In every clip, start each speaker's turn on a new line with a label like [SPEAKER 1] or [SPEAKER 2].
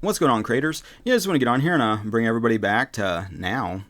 [SPEAKER 1] What's going on, creators? Yeah, I just want to get on here and bring everybody back to now.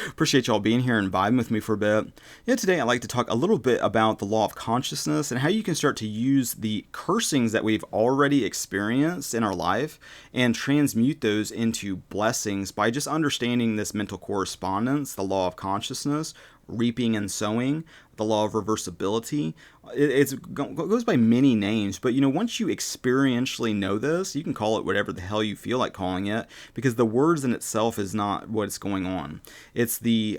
[SPEAKER 1] Appreciate y'all being here and vibing with me for a bit. Yeah, today I'd like to talk a little bit about the law of consciousness and how you can start to use the cursings that we've already experienced in our life and transmute those into blessings by just understanding this mental correspondence, the law of consciousness, reaping and sowing, the law of reversibility. It goes by many names, but once you experientially know this, you can call it whatever the hell you feel like calling it, because the words in itself is not what's going on. It's the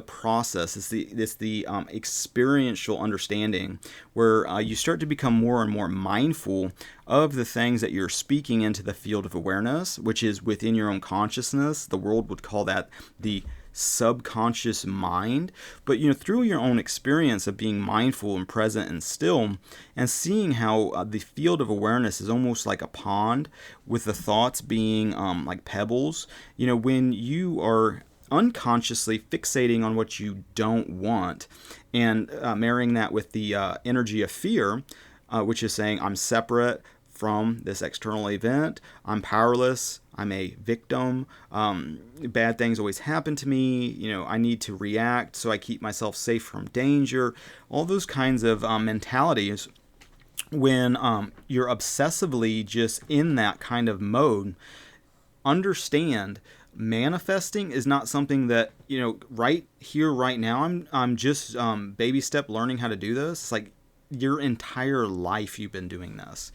[SPEAKER 1] process. It's the experiential understanding where you start to become more and more mindful of the things that you're speaking into the field of awareness, which is within your own consciousness. The world would call that the subconscious mind. But through your own experience of being mindful and present and still, and seeing how the field of awareness is almost like a pond, with the thoughts being like pebbles. When you are unconsciously fixating on what you don't want, and marrying that with the energy of fear, which is saying I'm separate from this external event, I'm powerless, I'm a victim, bad things always happen to me, I need to react so I keep myself safe from danger, all those kinds of mentalities. When you're obsessively just in that kind of mode, understand manifesting is not something that right here right now I'm just baby step learning how to do this. It's like your entire life you've been doing this.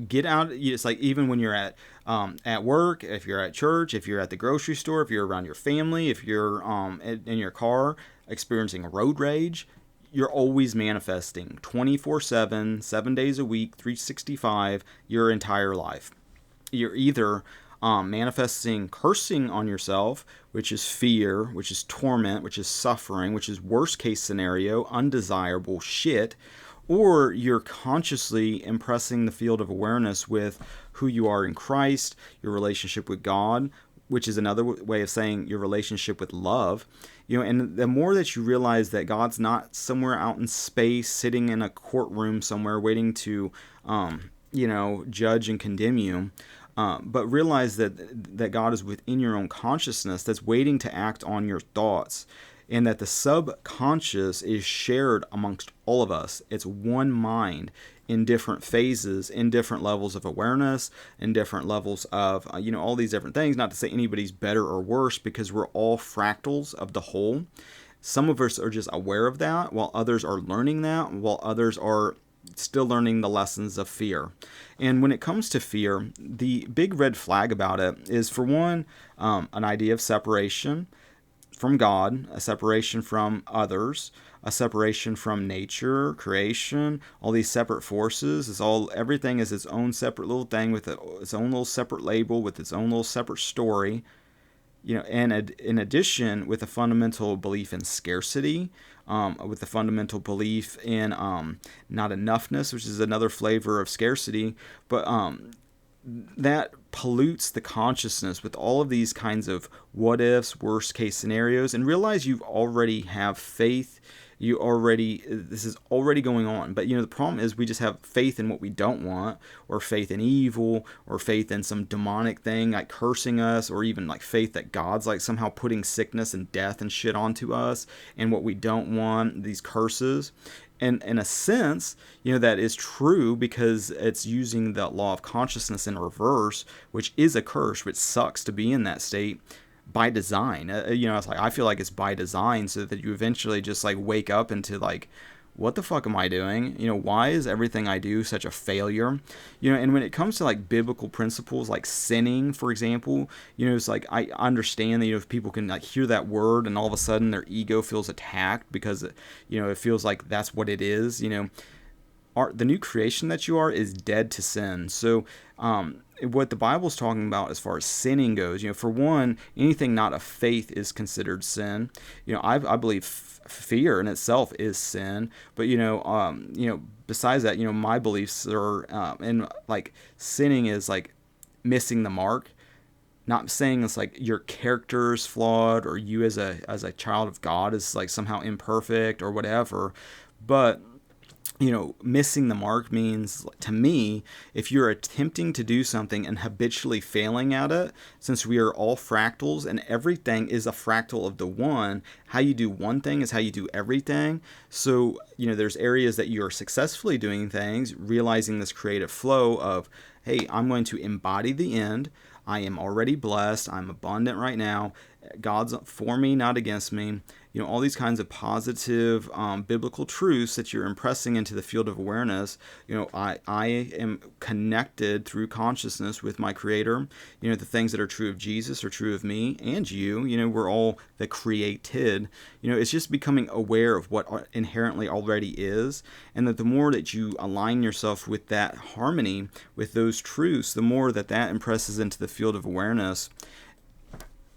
[SPEAKER 1] Get out. It's like even when you're at work, if you're at church, if you're at the grocery store, if you're around your family, if you're in your car experiencing road rage, you're always manifesting 24/7, 7 days a week, 365, your entire life. You're either manifesting cursing on yourself, which is fear, which is torment, which is suffering, which is worst case scenario, undesirable shit, or you're consciously impressing the field of awareness with who you are in Christ, your relationship with God, which is another way of saying your relationship with love. And the more that you realize that God's not somewhere out in space, sitting in a courtroom somewhere waiting to, judge and condemn you, but realize that God is within your own consciousness that's waiting to act on your thoughts, and that the subconscious is shared amongst all of us. It's one mind in different phases, in different levels of awareness, in different levels of, all these different things. Not to say anybody's better or worse, because we're all fractals of the whole. Some of us are just aware of that, while others are learning that, while others are still learning the lessons of fear. And when it comes to fear, the big red flag about it is, for one, an idea of separation from God, a separation from others, a separation from nature, creation, all these separate forces. Everything is its own separate little thing with its own little separate label, with its own little separate story. And in addition, with a fundamental belief in scarcity, with a fundamental belief in not enoughness, which is another flavor of scarcity, but that pollutes the consciousness with all of these kinds of what ifs, worst case scenarios, and realize you already have faith. This is already going on. But the problem is we just have faith in what we don't want, or faith in evil, or faith in some demonic thing like cursing us, or even like faith that God's like somehow putting sickness and death and shit onto us, and what we don't want, these curses. And in a sense, that is true, because it's using the law of consciousness in reverse, which is a curse, which sucks to be in that state by design. It's like, I feel like it's by design, so that you eventually just like wake up into like, what the fuck am I doing? Why is everything I do such a failure? And when it comes to like biblical principles, like sinning, for example, it's like, I understand that, if people can like hear that word and all of a sudden their ego feels attacked because, it feels like that's what it is, the new creation that you are is dead to sin. So, what the Bible's talking about as far as sinning goes, for one, anything not of faith is considered sin. I believe fear in itself is sin, but besides that, my beliefs are, and like sinning is like missing the mark. Not saying it's like your character's flawed, or you as a child of God is like somehow imperfect or whatever, but missing the mark means, to me, if you're attempting to do something and habitually failing at it, since we are all fractals and everything is a fractal of the one, how you do one thing is how you do everything. So, there's areas that you are successfully doing things, realizing this creative flow of, hey, I'm going to embody the end. I am already blessed. I'm abundant right now. God's for me, not against me. All these kinds of positive biblical truths that you're impressing into the field of awareness. I am connected through consciousness with my Creator. The things that are true of Jesus are true of me and you. We're all the created. It's just becoming aware of what inherently already is, and that the more that you align yourself with that harmony, with those truths, the more that impresses into the field of awareness,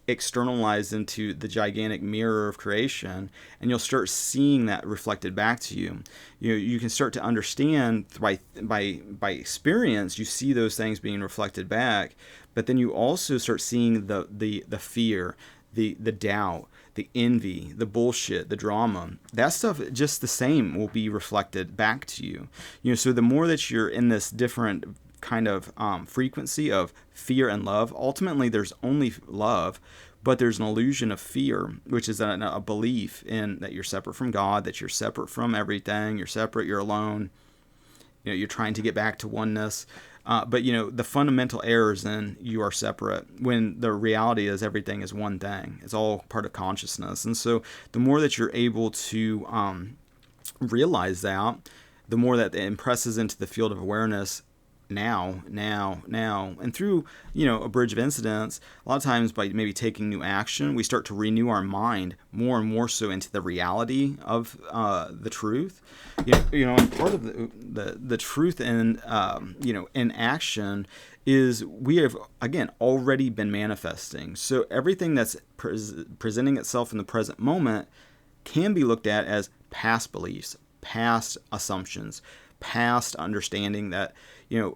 [SPEAKER 1] externalized into the gigantic mirror of creation, and you'll start seeing that reflected back to you. You can start to understand by experience. You see those things being reflected back, but then you also start seeing the fear, the doubt, the envy, the bullshit, the drama. That stuff, just the same, will be reflected back to you. So the more that you're in this different kind of frequency of fear and love, ultimately there's only love, but there's an illusion of fear, which is a belief in that you're separate from God, that you're separate from everything, you're separate, you're alone, you're trying to get back to oneness. But the fundamental error is in you are separate, when the reality is everything is one thing. It's all part of consciousness. And so the more that you're able to realize that, the more that it impresses into the field of awareness now, and through a bridge of incidents. A lot of times, by maybe taking new action, we start to renew our mind more and more so into the reality of the truth. And part of the truth in in action is we have, again, already been manifesting. So everything that's presenting itself in the present moment can be looked at as past beliefs, past assumptions, past understanding that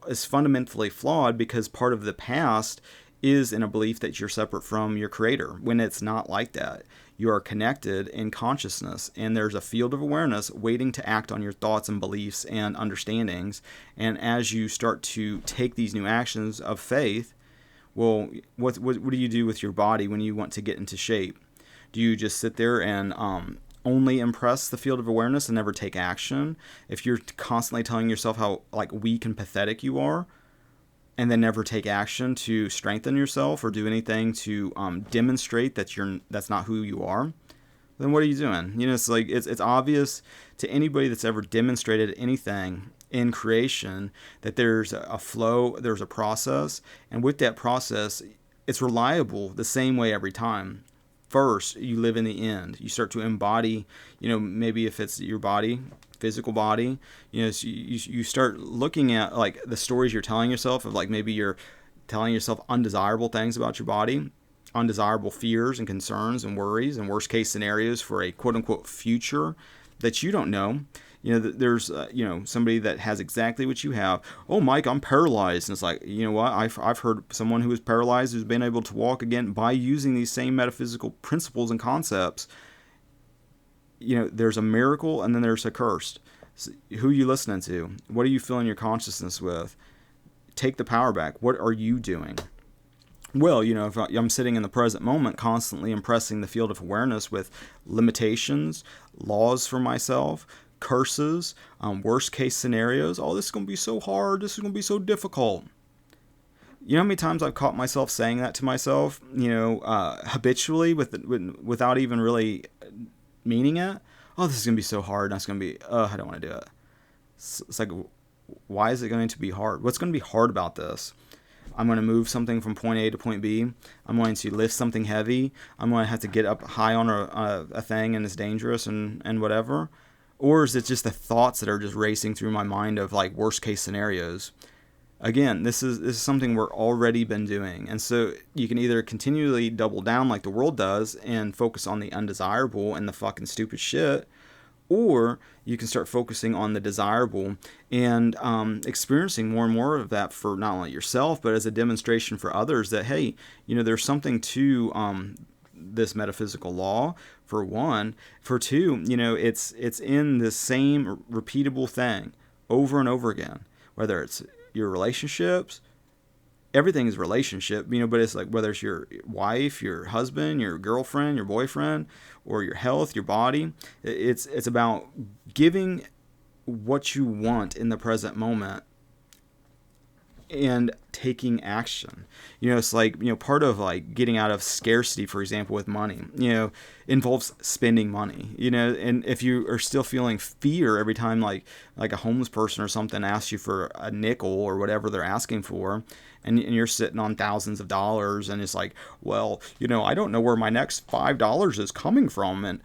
[SPEAKER 1] is fundamentally flawed, because part of the past is in a belief that you're separate from your Creator, when it's not like that. You are connected in consciousness, and there's a field of awareness waiting to act on your thoughts and beliefs and understandings. And as you start to take these new actions of faith, well, what do you do with your body when you want to get into shape? Do you just sit there and only impress the field of awareness and never take action? If you're constantly telling yourself how weak and pathetic you are, and then never take action to strengthen yourself or do anything to demonstrate that that's not who you are, then what are you doing? It's obvious to anybody that's ever demonstrated anything in creation that there's a flow, there's a process, and with that process, it's reliable the same way every time. First, you live in the end. You start to embody, maybe if it's your body, physical body, so you start looking at the stories you're telling yourself of maybe you're telling yourself undesirable things about your body, undesirable fears and concerns and worries and worst case scenarios for a quote unquote future that you don't know. There's somebody that has exactly what you have. Oh, Mike, I'm paralyzed. And it's like, you know what? I've heard someone who is paralyzed who's been able to walk again by using these same metaphysical principles and concepts. There's a miracle and then there's a curse. So who are you listening to? What are you filling your consciousness with? Take the power back. What are you doing? Well, if I'm sitting in the present moment, constantly impressing the field of awareness with limitations, laws for myself, curses, worst case scenarios. Oh, this is going to be so hard. This is going to be so difficult. You know how many times I've caught myself saying that to myself, habitually without even really meaning it? Oh, this is going to be so hard. That's going to be, I don't want to do it. It's like, why is it going to be hard? What's going to be hard about this? I'm going to move something from point A to point B. I'm going to lift something heavy. I'm going to have to get up high on a thing and it's dangerous and whatever. Or is it just the thoughts that are just racing through my mind of worst case scenarios? Again, this is something we're already been doing. And so you can either continually double down like the world does and focus on the undesirable and the fucking stupid shit, or you can start focusing on the desirable and experiencing more and more of that for not only yourself, but as a demonstration for others that, hey, there's something to this metaphysical law, for one. For two, it's in the same repeatable thing over and over again, whether it's your relationships. Everything is relationship, but it's like whether it's your wife, your husband, your girlfriend, your boyfriend, or your health, your body. It's about giving what you want in the present moment and taking action. It's like, part of like getting out of scarcity, for example, with money, involves spending money, and if you are still feeling fear every time like a homeless person or something asks you for a nickel or whatever they're asking for, and you're sitting on thousands of dollars, and it's like, well, I don't know where my next $5 is coming from. And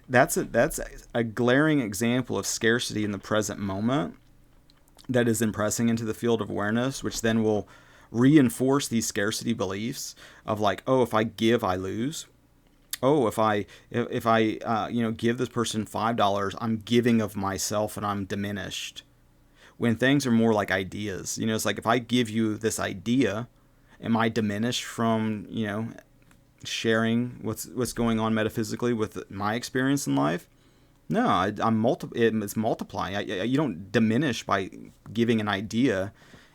[SPEAKER 1] that's a glaring example of scarcity in the present moment that is impressing into the field of awareness, which then will reinforce these scarcity beliefs of like, oh, if I give, I lose. Oh, if I give this person $5, I'm giving of myself and I'm diminished. When things are more like ideas, it's like, if I give you this idea, am I diminished from, sharing what's going on metaphysically with my experience in life? No, it's multiplying. You don't diminish by giving an idea;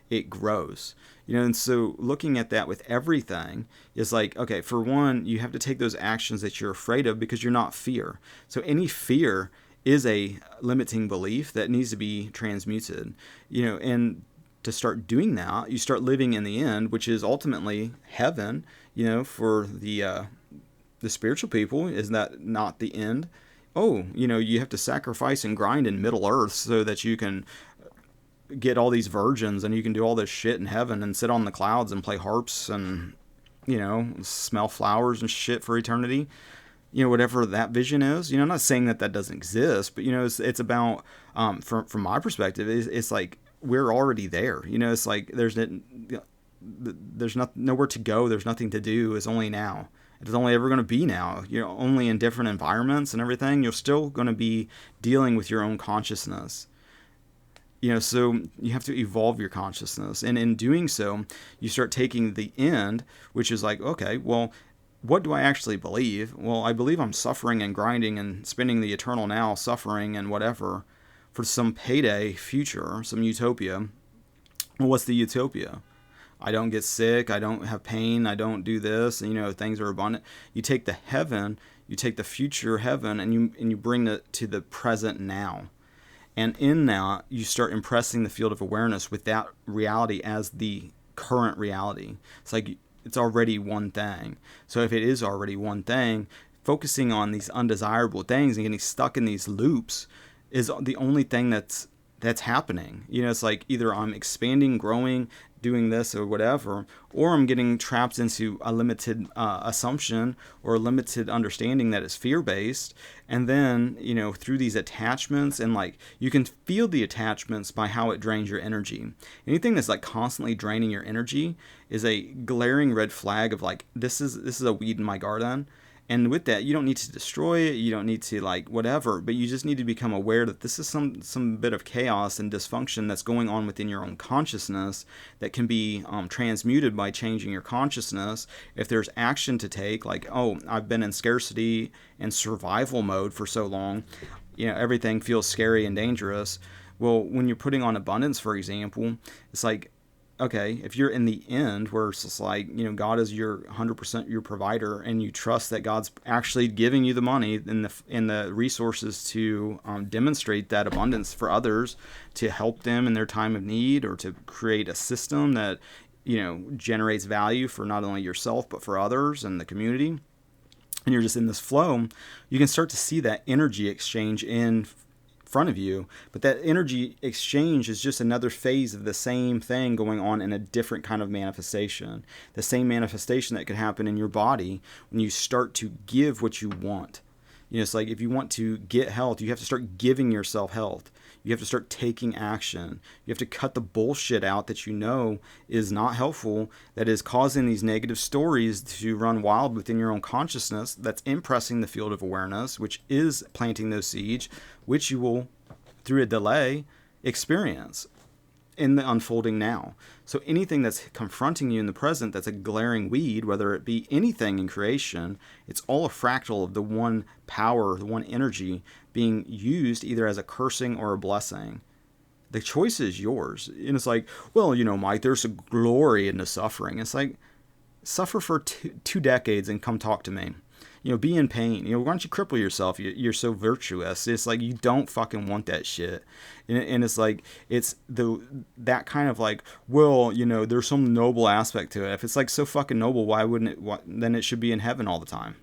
[SPEAKER 1] it grows. And so looking at that with everything is like, okay, for one, you have to take those actions that you're afraid of because you're not fear. So any fear is a limiting belief that needs to be transmuted. And to start doing that, you start living in the end, which is ultimately heaven. For the spiritual people, is that not the end? Oh, you have to sacrifice and grind in Middle Earth so that you can get all these virgins and you can do all this shit in heaven and sit on the clouds and play harps and, smell flowers and shit for eternity. Whatever that vision is. I'm not saying that doesn't exist, but, it's about, from my perspective, it's like we're already there. It's like there's nowhere to go. There's nothing to do. It's only now. It's only ever going to be now. Only in different environments and everything. You're still going to be dealing with your own consciousness. So you have to evolve your consciousness. And in doing so, you start taking the end, which is like, okay, well, what do I actually believe? Well, I believe I'm suffering and grinding and spending the eternal now suffering and whatever for some payday future, some utopia. Well, what's the utopia? I don't get sick, I don't have pain, I don't do this, and, things are abundant. You take the heaven, you take the future heaven, and you bring it to the present now. And in that, you start impressing the field of awareness with that reality as the current reality. It's like it's already one thing. So if it is already one thing, focusing on these undesirable things and getting stuck in these loops is the only thing that's happening. It's like either I'm expanding, growing, doing this or whatever, or I'm getting trapped into a limited assumption or a limited understanding that is fear-based. And then, through these attachments, and like you can feel the attachments by how it drains your energy. Anything that's like constantly draining your energy is a glaring red flag of like, this is a weed in my garden. And with that, you don't need to destroy it. You don't need to like whatever, but you just need to become aware that this is some bit of chaos and dysfunction that's going on within your own consciousness that can be transmuted by changing your consciousness. If there's action to take, like, oh, I've been in scarcity and survival mode for so long, everything feels scary and dangerous. Well, when you're putting on abundance, for example, it's like, okay, if you're in the end where it's just like, God is your 100% your provider, and you trust that God's actually giving you the money and the resources to demonstrate that abundance for others, to help them in their time of need, or to create a system that, generates value for not only yourself, but for others and the community. And you're just in this flow, you can start to see that energy exchange in front of you. But that energy exchange is just another phase of the same thing going on in a different kind of manifestation. The same manifestation that could happen in your body when you start to give what you want. It's like if you want to get health, you have to start giving yourself health. You have to start taking action. You have to cut the bullshit out that is not helpful, that is causing these negative stories to run wild within your own consciousness, that's impressing the field of awareness, which is planting those seeds, which you will, through a delay, experience. in the unfolding now. So anything that's confronting you in the present that's a glaring weed, whether it be anything in creation, it's all a fractal of the one power, the one energy being used either as a cursing or a blessing. The choice is yours. And it's like, well, Mike, there's a glory in the suffering. It's like, suffer for two decades and come talk to me. Be in pain. Why don't you cripple yourself? You're so virtuous. It's like, you don't fucking want that shit. And it's like, it's that kind of like, well, there's some noble aspect to it. If it's like so fucking noble, why wouldn't it? Then it should be in heaven all the time.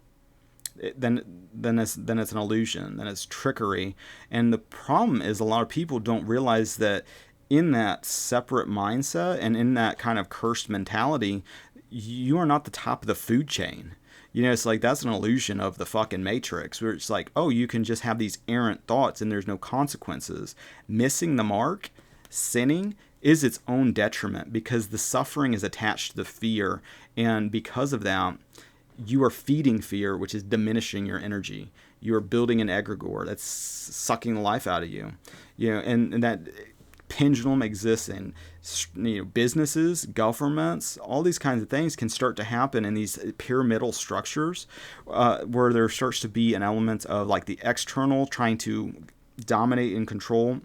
[SPEAKER 1] Then it's an illusion. Then it's trickery. And the problem is, a lot of people don't realize that in that separate mindset and in that kind of cursed mentality, you are not the top of the food chain. It's like, that's an illusion of the fucking Matrix, where it's like, oh, you can just have these errant thoughts and there's no consequences. Missing the mark, sinning, is its own detriment, because the suffering is attached to the fear. And because of that, you are feeding fear, which is diminishing your energy. You are building an egregore that's sucking the life out of you. And that pendulum exists in businesses, governments. All these kinds of things can start to happen in these pyramidal structures, where there starts to be an element of like the external trying to dominate and control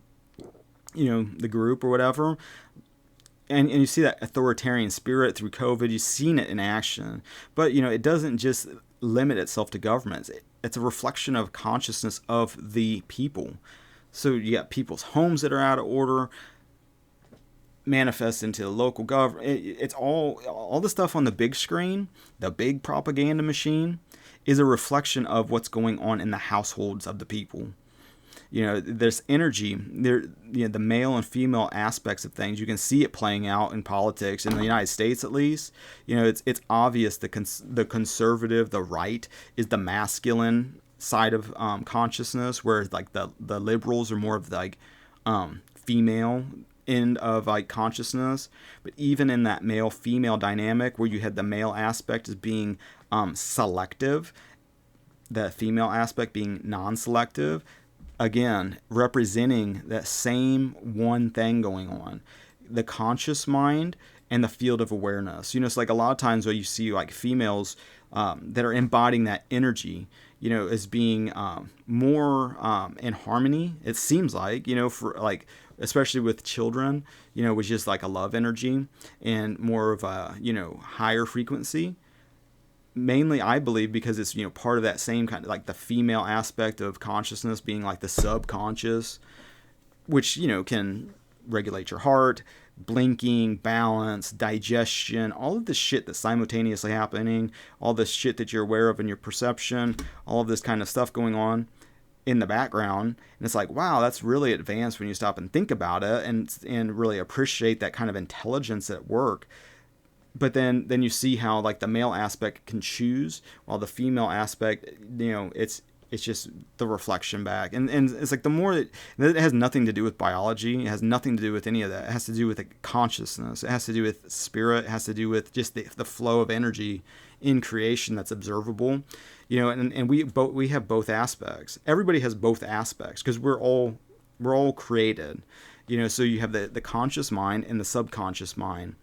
[SPEAKER 1] the group or whatever. And you see that authoritarian spirit through COVID. You've seen it in action. But it doesn't just limit itself to governments. It's a reflection of consciousness of the people. So you got people's homes that are out of order, manifest into the local government. It's all the stuff on the big screen, the big propaganda machine, is a reflection of what's going on in the households of the people. There's energy there. The male and female aspects of things. You can see it playing out in politics in the United States, at least. It's obvious the conservative, the right, is the masculine side of consciousness, whereas like the liberals are more of the, like female end of like consciousness. But even in that male female dynamic, where you had the male aspect as being selective, the female aspect being non-selective, again representing that same one thing going on, the conscious mind and the field of awareness. It's like a lot of times where you see like females that are embodying that energy, as being more in harmony, it seems like, for like, especially with children, which is like a love energy and more of a, higher frequency. Mainly, I believe, because it's, part of that same kind of like the female aspect of consciousness being like the subconscious, which, can regulate your heart, blinking, balance, digestion, all of this shit that's simultaneously happening, all this shit that you're aware of in your perception, all of this kind of stuff going on in the background. And it's like, wow, that's really advanced when you stop and think about it and really appreciate that kind of intelligence at work. But then you see how like the male aspect can choose, while the female aspect, it's just the reflection back. And it's like the more that it has nothing to do with biology, it has nothing to do with any of that. It has to do with the consciousness. It has to do with spirit. It has to do with just the flow of energy in creation that's observable. And we have both aspects. Everybody has both aspects, because we're all created. So you have the conscious mind and the subconscious mind.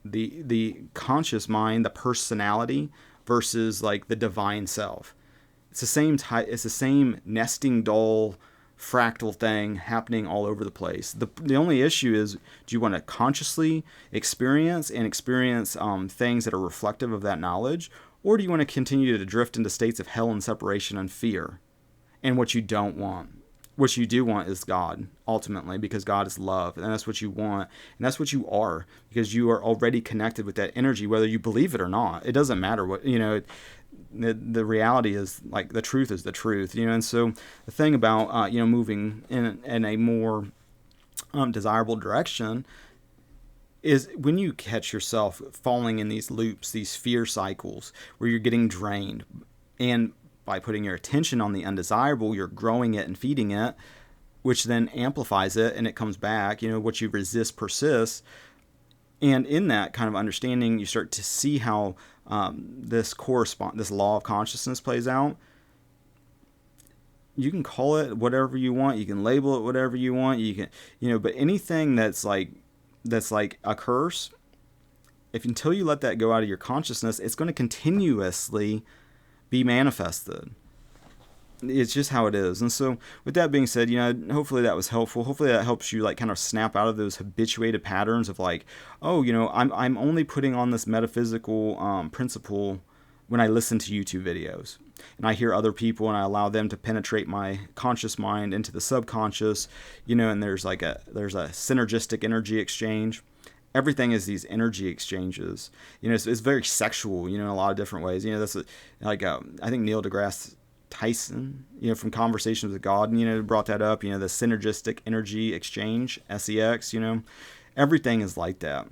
[SPEAKER 1] The conscious mind, the personality, versus like the divine self. It's the same type. It's the same nesting doll, fractal thing happening all over the place. The only issue is, do you want to consciously experience things that are reflective of that knowledge, or do you want to continue to drift into states of hell and separation and fear? And what you don't want. What you do want is God, ultimately, because God is love, and that's what you want, and that's what you are, because you are already connected with that energy, whether you believe it or not. It doesn't matter what, the reality is, like, the truth is the truth, and so the thing about, moving in a more desirable direction is when you catch yourself falling in these loops, these fear cycles, where you're getting drained, and by putting your attention on the undesirable, you're growing it and feeding it, which then amplifies it, and it comes back. What you resist persists. And in that kind of understanding, you start to see how this law of consciousness plays out. you can call it whatever you want. You can label it whatever you want. You can, but anything that's like a curse, if until you let that go out of your consciousness, it's going to continuously be manifested. It's just how it is. And so with that being said, hopefully that was helpful. Hopefully that helps you like kind of snap out of those habituated patterns of like, oh, I'm only putting on this metaphysical principle when I listen to YouTube videos and I hear other people and I allow them to penetrate my conscious mind into the subconscious, and there's a synergistic energy exchange. Everything is these energy exchanges. It's very sexual, in a lot of different ways. That's I think Neil deGrasse Tyson, from Conversations with God, brought that up, the synergistic energy exchange, SEX, everything is like that,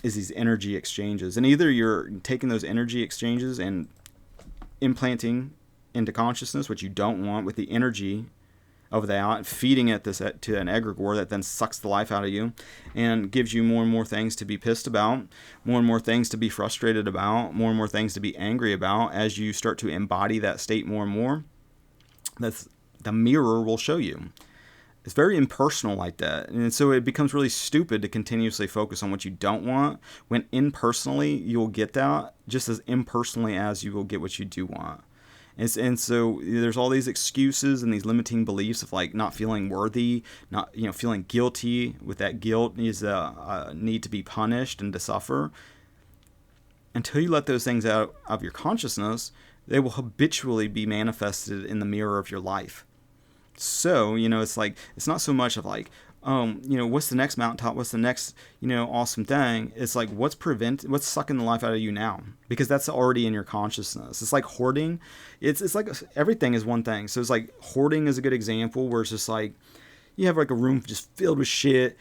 [SPEAKER 1] is these energy exchanges. And either you're taking those energy exchanges and implanting into consciousness, which you don't want, with the energy of that, feeding it to an egregore that then sucks the life out of you and gives you more and more things to be pissed about, more and more things to be frustrated about, more and more things to be angry about as you start to embody that state more and more. That's the mirror will show you. It's very impersonal like that. And so it becomes really stupid to continuously focus on what you don't want when impersonally you'll get that just as impersonally as you will get what you do want. And so there's all these excuses and these limiting beliefs of like not feeling worthy, not feeling guilty. With that guilt is a need to be punished and to suffer. Until you let those things out of your consciousness, they will habitually be manifested in the mirror of your life. So it's like it's not so much of like, what's the next mountaintop? What's the next, awesome thing? It's like, what's sucking the life out of you now? Because that's already in your consciousness. It's like hoarding. It's like everything is one thing. So it's like hoarding is a good example where it's just like, you have like a room just filled with shit,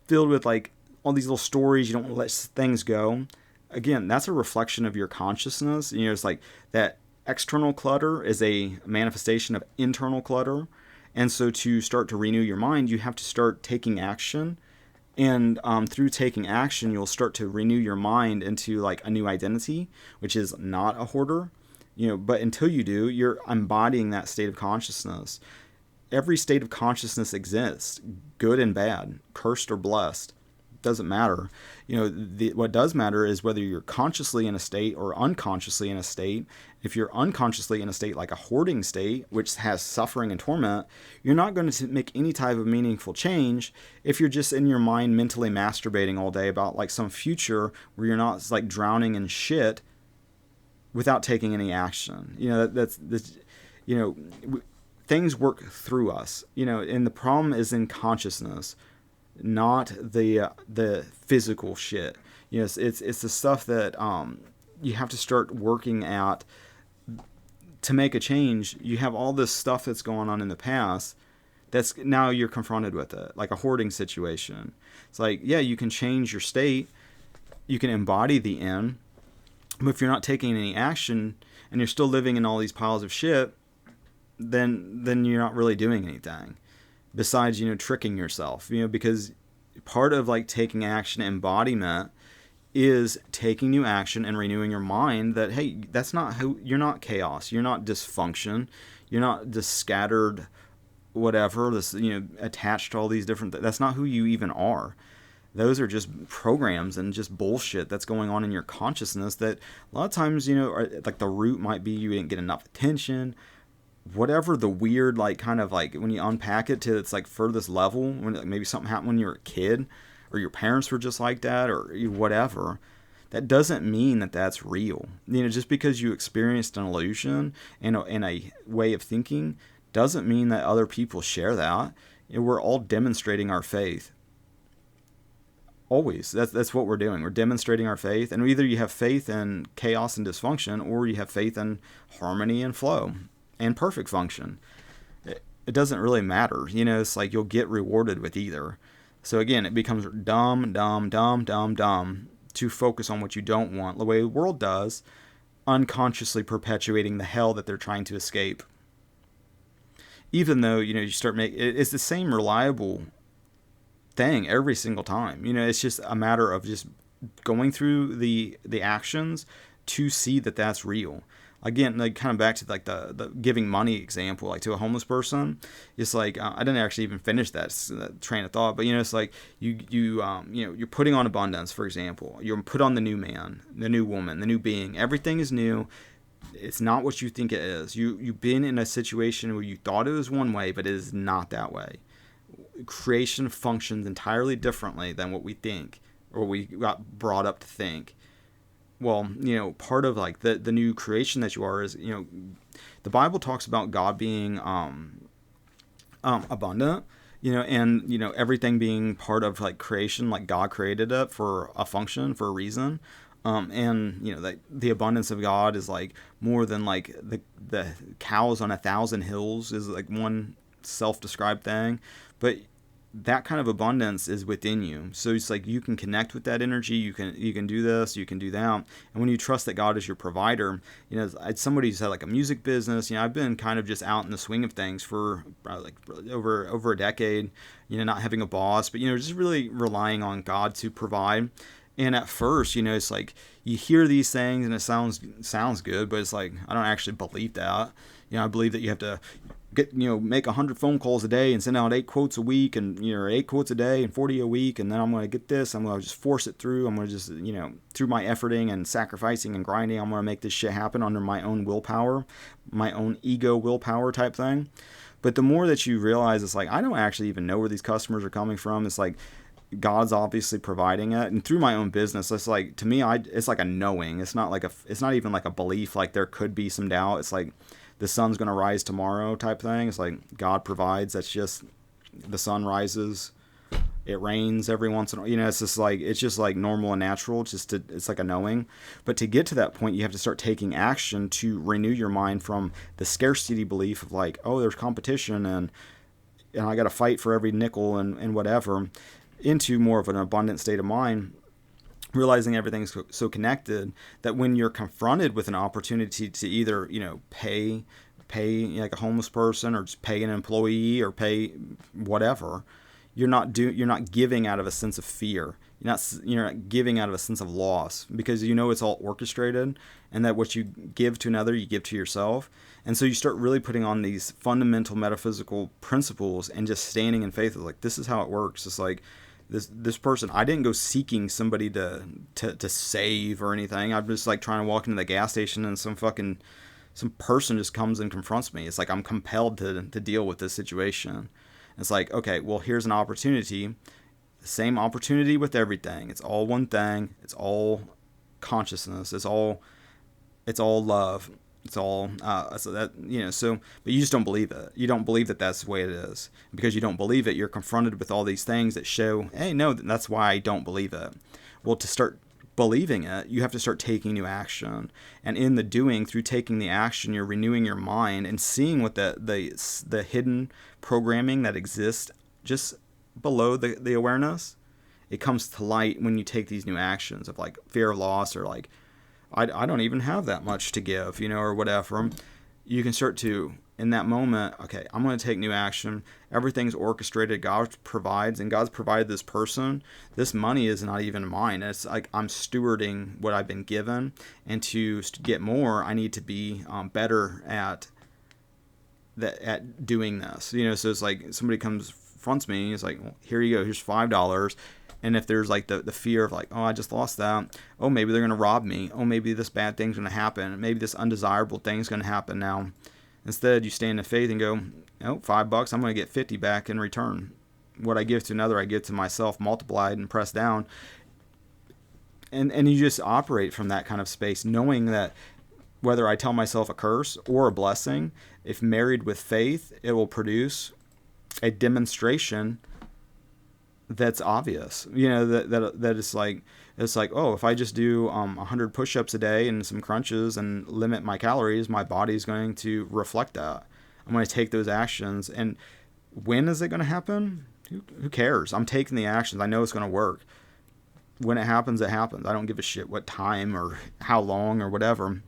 [SPEAKER 1] filled with like all these little stories. You don't let things go. Again, that's a reflection of your consciousness. It's like that external clutter is a manifestation of internal clutter. And so to start to renew your mind, you have to start taking action. And through taking action, you'll start to renew your mind into like a new identity, which is not a hoarder. But until you do, you're embodying that state of consciousness. Every state of consciousness exists, good and bad, cursed or blessed. Doesn't matter. What does matter is whether you're consciously in a state or unconsciously in a state. If you're unconsciously in a state like a hoarding state, which has suffering and torment, you're not going to make any type of meaningful change if you're just in your mind mentally masturbating all day about like some future where you're not like drowning in shit without taking any action. That's things work through us. And the problem is in consciousness, not the physical shit. It's the stuff that you have to start working at to make a change. You have all this stuff that's going on in the past that's now you're confronted with it, like a hoarding situation. It's like, yeah, you can change your state, you can embody the end, but if you're not taking any action and you're still living in all these piles of shit, then you're not really doing anything besides, tricking yourself, because part of like taking action, embodiment, is taking new action and renewing your mind that, hey, that's not who, you're not chaos, you're not dysfunction, you're not this scattered whatever, this, attached to all these different that's not who you even are. Those are just programs and just bullshit that's going on in your consciousness that a lot of times, like the root might be you didn't get enough attention, whatever the weird, like kind of like when you unpack it to its like furthest level, when like maybe something happened when you were a kid or your parents were just like that or whatever, that doesn't mean that that's real. Just because you experienced an illusion and a way of thinking doesn't mean that other people share that. We're all demonstrating our faith. Always. That's what we're doing. We're demonstrating our faith, and either you have faith in chaos and dysfunction or you have faith in harmony and flow and perfect function. It doesn't really matter. It's like you'll get rewarded with either. So again, it becomes dumb to focus on what you don't want, the way the world does, unconsciously perpetuating the hell that they're trying to escape. Even though, you start making, it's the same reliable thing every single time. It's just a matter of just going through the actions to see that that's real. again, like kind of back to like the giving money example, like to a homeless person. It's like I didn't actually even finish that train of thought, but it's like you're putting on abundance, for example. You're put on the new man, the new woman, the new being. Everything is new. It's not what you think it is. You've been in a situation where you thought it was one way, but it is not that way. Creation functions entirely differently than what we think, or what we got brought up to think. Well, part of like the new creation that you are is, the Bible talks about God being abundant, and everything being part of like creation, like God created it for a function, for a reason. And like the abundance of God is like more than like the cows on 1,000 hills is like one self-described thing, but that kind of abundance is within you. So it's like you can connect with that energy. You can do this, you can do that. And when you trust that God is your provider, as somebody who's had like a music business, I've been kind of just out in the swing of things for like over a decade, not having a boss, but just really relying on God to provide. And at first, it's like you hear these things and it sounds good, but it's like I don't actually believe that. I believe that you have to make 100 phone calls a day and send out 8 quotes a week, and 8 quotes a day and 40 a week, and then I'm going to get this. I'm going to just force it through. I'm going to just through my efforting and sacrificing and grinding, I'm going to make this shit happen under my own willpower, my own ego willpower type thing. But the more that you realize, it's like I don't actually even know where these customers are coming from. It's like God's obviously providing it, and through my own business, it's like to me, it's like a knowing. It's not even like a belief. Like there could be some doubt. It's like the sun's gonna rise tomorrow type thing. It's like God provides. That's just the sun rises. It rains every once in a while. It's just like normal and natural. It's like a knowing. But to get to that point, you have to start taking action to renew your mind from the scarcity belief of like, oh, there's competition and I got to fight for every nickel and whatever, into more of an abundant state of mind, realizing everything's so connected that when you're confronted with an opportunity to either pay like a homeless person, or just pay an employee, or pay whatever, you're not giving out of a sense of fear. You're not giving out of a sense of loss, because it's all orchestrated, and that what you give to another, you give to yourself. And so you start really putting on these fundamental metaphysical principles and just standing in faith of like, this is how it works. It's like this person, I didn't go seeking somebody to save or anything. I'm just like trying to walk into the gas station and some person just comes and confronts me. It's like I'm compelled to deal with this situation. It's like, okay, well, here's an opportunity. The same opportunity with everything. It's all one thing. It's all consciousness. It's all love. It's all so that but you just don't believe it. You don't believe that that's the way it is. Because you don't believe it, you're confronted with all these things that show, hey, no, that's why I don't believe it. Well, to start believing it, you have to start taking new action. And in the doing, through taking the action, you're renewing your mind and seeing what the hidden programming that exists just below the awareness. It comes to light when you take these new actions of like fear of loss, or like I don't even have that much to give, or whatever. You can start to, in that moment, okay, I'm going to take new action. Everything's orchestrated. God provides, and God's provided this person. This money is not even mine. It's like I'm stewarding what I've been given, and to get more, I need to be better at doing this. So it's like somebody confronts me. It's like, well, here you go. Here's $5. And if there's like the fear of like, oh, I just lost that. Oh, maybe they're going to rob me. Oh, maybe this bad thing's going to happen. Maybe this undesirable thing's going to happen now. Instead, you stand in faith and go, oh, $5, I'm going to get 50 back in return. What I give to another, I give to myself, multiplied and pressed down. And you just operate from that kind of space, knowing that whether I tell myself a curse or a blessing, if married with faith, it will produce a demonstration that's obvious. That it's like, oh, if I just do 100 push-ups a day and some crunches and limit my calories, my body's going to reflect that. I'm going to take those actions. And when is it going to happen? Who cares? I'm taking the actions. I know it's going to work. When it happens, it happens. I don't give a shit what time or how long or whatever.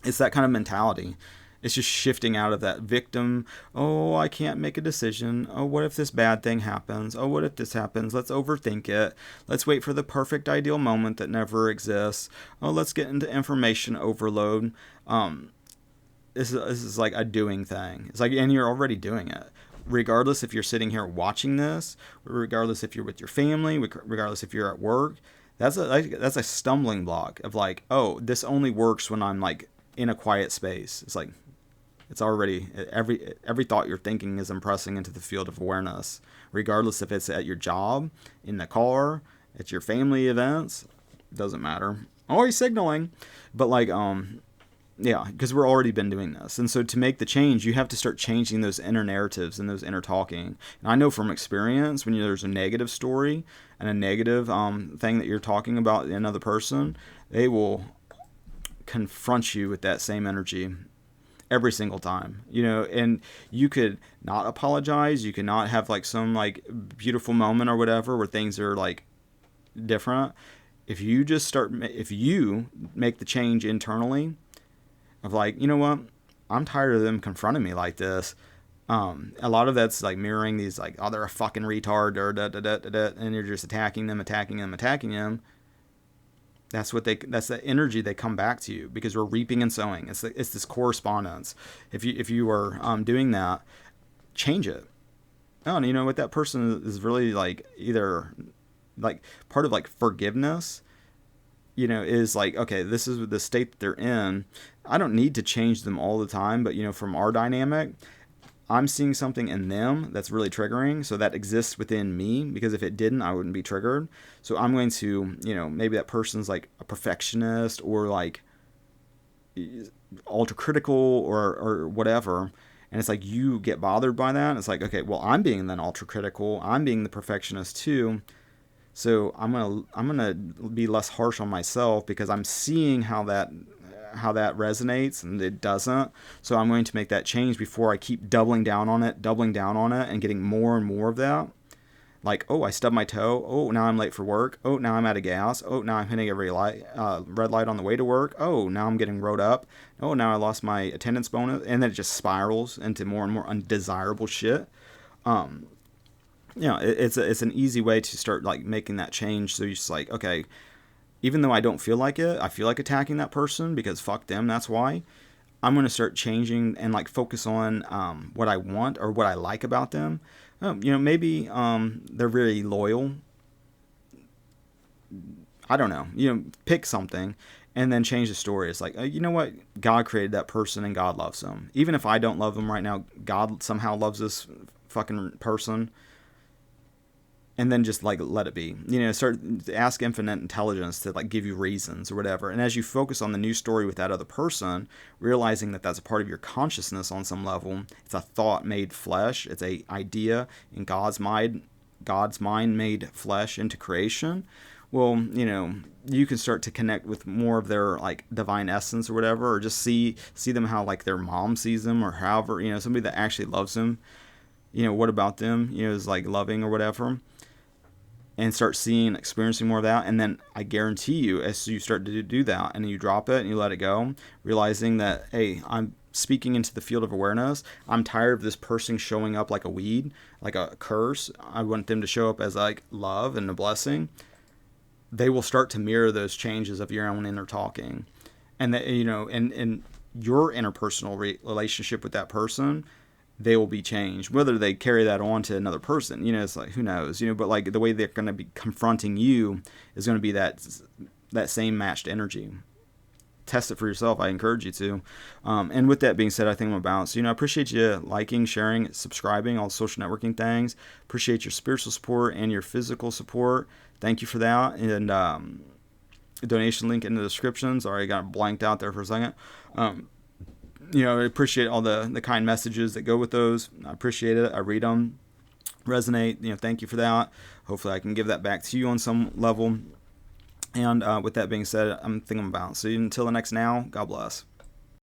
[SPEAKER 1] It's that kind of mentality. It's just shifting out of that victim. Oh, I can't make a decision. Oh, what if this bad thing happens? Oh, what if this happens? Let's overthink it. Let's wait for the perfect ideal moment that never exists. Oh, let's get into information overload. this is like a doing thing. It's like, and you're already doing it. Regardless if you're sitting here watching this, regardless if you're with your family, regardless if you're at work, that's a stumbling block of like, oh, this only works when I'm like in a quiet space. It's like, it's already, every thought you're thinking is impressing into the field of awareness, regardless if it's at your job, in the car, at your family events, doesn't matter. Always signaling, but like, yeah, because we're already been doing this. And so to make the change, you have to start changing those inner narratives and those inner talking. And I know from experience, when there's a negative story and a negative thing that you're talking about another person, they will confront you with that same energy every single time, and you could not apologize. You could not have like some like beautiful moment or whatever where things are like different. If you make the change internally, of like, you know what, I'm tired of them confronting me like this. A lot of that's like mirroring these like, oh, they're a fucking retard, or and you're just attacking them. That's the energy they come back to you, because we're reaping and sowing. It's this correspondence. If you are doing that, change it. Oh, and you know what, that person is really like, either like part of like forgiveness, is like, okay, this is the state that they're in. I don't need to change them all the time, but from our dynamic, I'm seeing something in them that's really triggering, so that exists within me, because if it didn't, I wouldn't be triggered. So I'm going to, maybe that person's like a perfectionist, or like ultra critical, or whatever. And it's like, you get bothered by that. It's like, okay, well, I'm being then ultra critical. I'm being the perfectionist too. So I'm gonna be less harsh on myself, because I'm seeing how that resonates, and it doesn't. So I'm going to make that change before I keep doubling down on it, and getting more and more of that. Like, oh, I stubbed my toe. Oh, now I'm late for work. Oh, now I'm out of gas. Oh, now I'm hitting every red light on the way to work. Oh, now I'm getting rode up. Oh, now I lost my attendance bonus. And then it just spirals into more and more undesirable shit. It's an easy way to start like making that change. So you're just like, okay, even though I don't feel like it, I feel like attacking that person, because fuck them. That's why I'm going to start changing and like focus on what I want or what I like about them. Maybe they're very loyal. I don't know. Pick something and then change the story. It's like, you know what? God created that person and God loves them. Even if I don't love them right now, God somehow loves this fucking person. And then just like let it be, start to ask infinite intelligence to like give you reasons or whatever. And as you focus on the new story with that other person, realizing that that's a part of your consciousness on some level, it's a thought made flesh. It's a idea in God's mind made flesh into creation. Well, you can start to connect with more of their like divine essence or whatever, or just see them how like their mom sees them, or however, somebody that actually loves them. What about them, is like loving or whatever. And start seeing, experiencing more of that. And then I guarantee you, as you start to do that and you drop it and you let it go, realizing that, hey, I'm speaking into the field of awareness. I'm tired of this person showing up like a weed, like a curse. I want them to show up as like love and a blessing. They will start to mirror those changes of your own inner talking. And that, and your interpersonal relationship with that person, they will be changed. Whether they carry that on to another person, it's like, who knows, but like the way they're going to be confronting you is going to be that same matched energy. Test it for yourself. I encourage you to. And with that being said, I think I'm about. So, I appreciate you liking, sharing, subscribing, all the social networking things. Appreciate your spiritual support and your physical support. Thank you for that. And donation link in the description. Sorry, I got blanked out there for a second. I appreciate all the kind messages that go with those. I appreciate it. I read them, resonate. Thank you for that. Hopefully I can give that back to you on some level. And with that being said, I'm thinking about. So until the next now, God bless.